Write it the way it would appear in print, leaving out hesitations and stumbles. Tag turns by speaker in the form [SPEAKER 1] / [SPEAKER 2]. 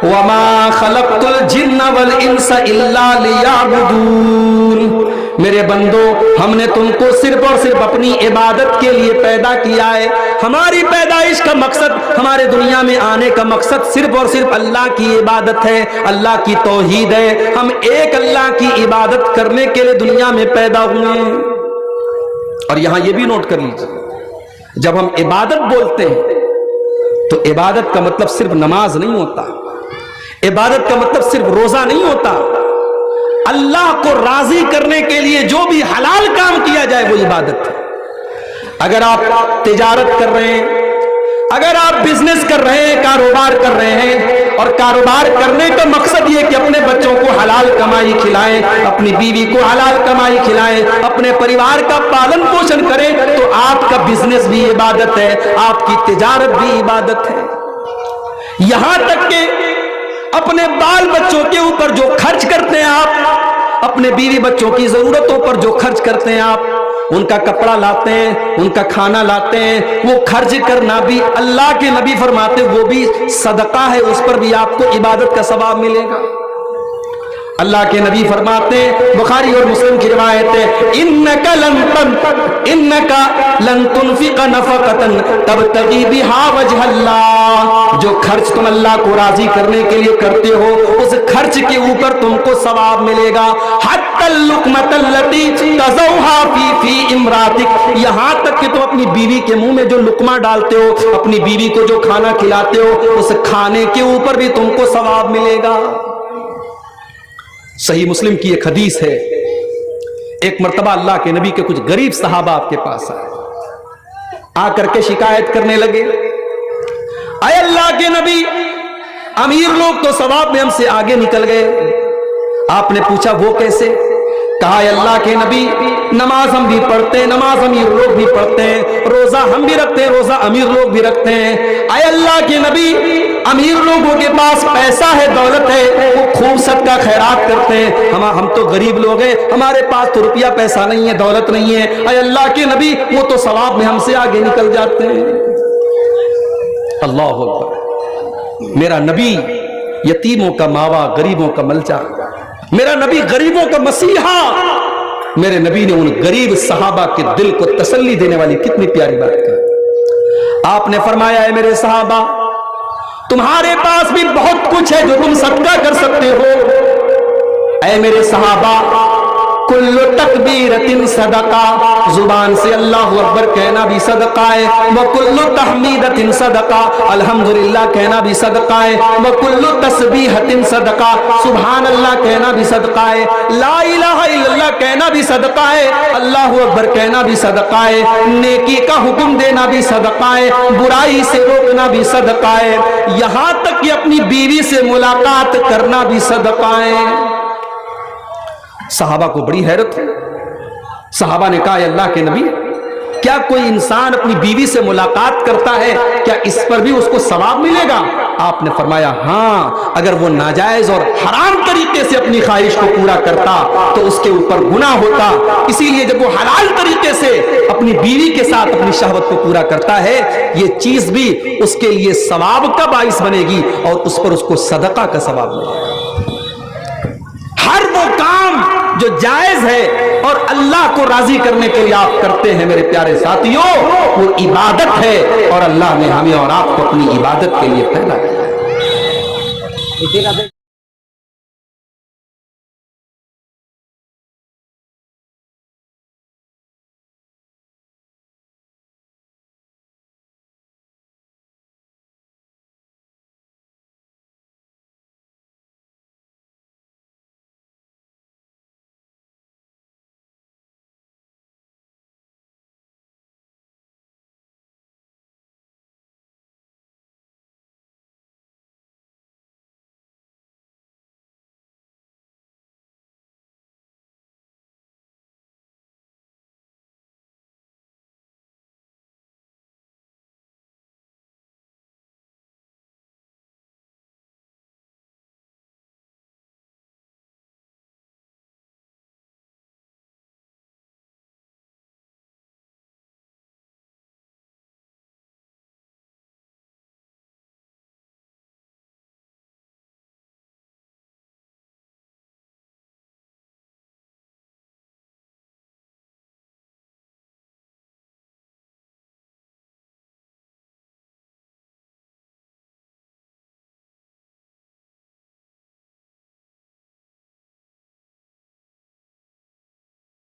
[SPEAKER 1] وما خلقت الجن والانس الا لیعبدون، میرے بندو ہم نے تم کو صرف اور صرف اپنی عبادت کے لیے پیدا کیا ہے۔ ہماری پیدائش کا مقصد، ہمارے دنیا میں آنے کا مقصد صرف اور صرف اللہ کی عبادت ہے، اللہ کی توحید ہے۔ ہم ایک اللہ کی عبادت کرنے کے لیے دنیا میں پیدا ہوئے ہیں۔ اور یہاں یہ بھی نوٹ کر لیجیے، جب ہم عبادت بولتے ہیں تو عبادت کا مطلب صرف نماز نہیں ہوتا، عبادت کا مطلب صرف روزہ نہیں ہوتا۔ اللہ کو راضی کرنے کے لیے جو بھی حلال کام کیا جائے وہ عبادت ہے۔ اگر آپ تجارت کر رہے ہیں، اگر آپ بزنس کر رہے ہیں، کاروبار کر رہے ہیں، اور کاروبار کرنے کا مقصد یہ کہ اپنے بچوں کو حلال کمائی کھلائیں، اپنی بیوی کو حلال کمائی کھلائیں، اپنے پریوار کا پالن پوشن کریں، تو آپ کا بزنس بھی عبادت ہے، آپ کی تجارت بھی عبادت ہے۔ یہاں تک کہ اپنے بال بچوں کے اوپر جو خرچ کرتے ہیں آپ، اپنے بیوی بچوں کی ضرورتوں پر جو خرچ کرتے ہیں آپ، ان کا کپڑا لاتے ہیں، ان کا کھانا لاتے ہیں، وہ خرچ کرنا بھی اللہ کے نبی فرماتے وہ بھی صدقہ ہے، اس پر بھی آپ کو عبادت کا ثواب ملے گا۔ اللہ کے نبی فرماتے ہیں، بخاری اور مسلم کی روایت ہے، انک لن تنفق نفقۃ تبتغی بہا وجہ اللہ، جو خرچ تم اللہ کو راضی کرنے کے لیے کرتے ہو اس خرچ کے اوپر تم کو ثواب ملے گا، حتی اللقمۃ التی تضعها فی امراتک، یہاں تک کہ تم اپنی بیوی کے منہ میں جو لقمہ ڈالتے ہو، اپنی بیوی کو جو کھانا کھلاتے ہو، اس کھانے کے اوپر بھی تم کو ثواب ملے گا۔ صحیح مسلم کی ایک حدیث ہے، ایک مرتبہ اللہ کے نبی کے کچھ غریب صحابہ آپ کے پاس آئے، آ کر کے شکایت کرنے لگے، اے اللہ کے نبی، امیر لوگ تو ثواب میں ہم سے آگے نکل گئے۔ آپ نے پوچھا وہ کیسے؟ کہا اے اللہ کے نبی، نماز ہم بھی پڑھتے ہیں، نماز امیر لوگ بھی پڑھتے ہیں، روزہ ہم بھی رکھتے ہیں، روزہ امیر لوگ بھی رکھتے ہیں، اے اللہ کے نبی، امیر لوگوں کے پاس پیسہ ہے، دولت ہے، وہ خوب صدقہ خیرات کرتے ہیں، ہم تو غریب لوگ ہیں، ہمارے پاس تو روپیہ پیسہ نہیں ہے، دولت نہیں ہے، اے اللہ کے نبی وہ تو ثواب میں ہم سے آگے نکل جاتے ہیں۔ اللہ اکبر، میرا نبی یتیموں کا ماوا، غریبوں کا ملجا، میرا نبی غریبوں کا مسیحا، میرے نبی نے ان غریب صحابہ کے دل کو تسلی دینے والی کتنی پیاری بات کہی۔ آپ نے فرمایا ہے میرے صحابہ، تمہارے پاس بھی بہت کچھ ہے جو تم صدقہ کر سکتے ہو، اے میرے صحابہ، کل تکبیرۃ صدقہ، زبان سے اللہ اکبر کہنا بھی صدقہ ہے، وکل تحمیدۃ صدقہ، الحمدللہ کہنا بھی صدقہ ہے، وکل تسبیحۃ صدقہ، سبحان اللہ کہنا بھی صدقہ ہے، لا الہ الا اللہ کہنا بھی صدقہ ہے، اللہ اکبر کہنا بھی صدقہ ہے، نیکی کا حکم دینا بھی صدقہ ہے، برائی سے روکنا بھی صدقہ ہے، یہاں تک کہ اپنی بیوی سے ملاقات کرنا بھی صدقہ ہے۔ صحابہ کو بڑی حیرت ہے، صحابہ نے کہا اے اللہ کے نبی، کیا کوئی انسان اپنی بیوی سے ملاقات کرتا ہے، کیا اس پر بھی اس کو ثواب ملے گا؟ آپ نے فرمایا ہاں، اگر وہ ناجائز اور حرام طریقے سے اپنی خواہش کو پورا کرتا تو اس کے اوپر گناہ ہوتا، اسی لیے جب وہ حلال طریقے سے اپنی بیوی کے ساتھ اپنی شہوت کو پورا کرتا ہے، یہ چیز بھی اس کے لیے ثواب کا باعث بنے گی اور اس پر اس کو صدقہ کا ثواب ملے گا۔ ہر وہ کام جو جائز ہے اور اللہ کو راضی کرنے کے لیے آپ کرتے ہیں میرے پیارے ساتھیوں، وہ عبادت ہے، اور اللہ نے ہمیں اور آپ کو اپنی عبادت کے لیے پیدا کیا ہے۔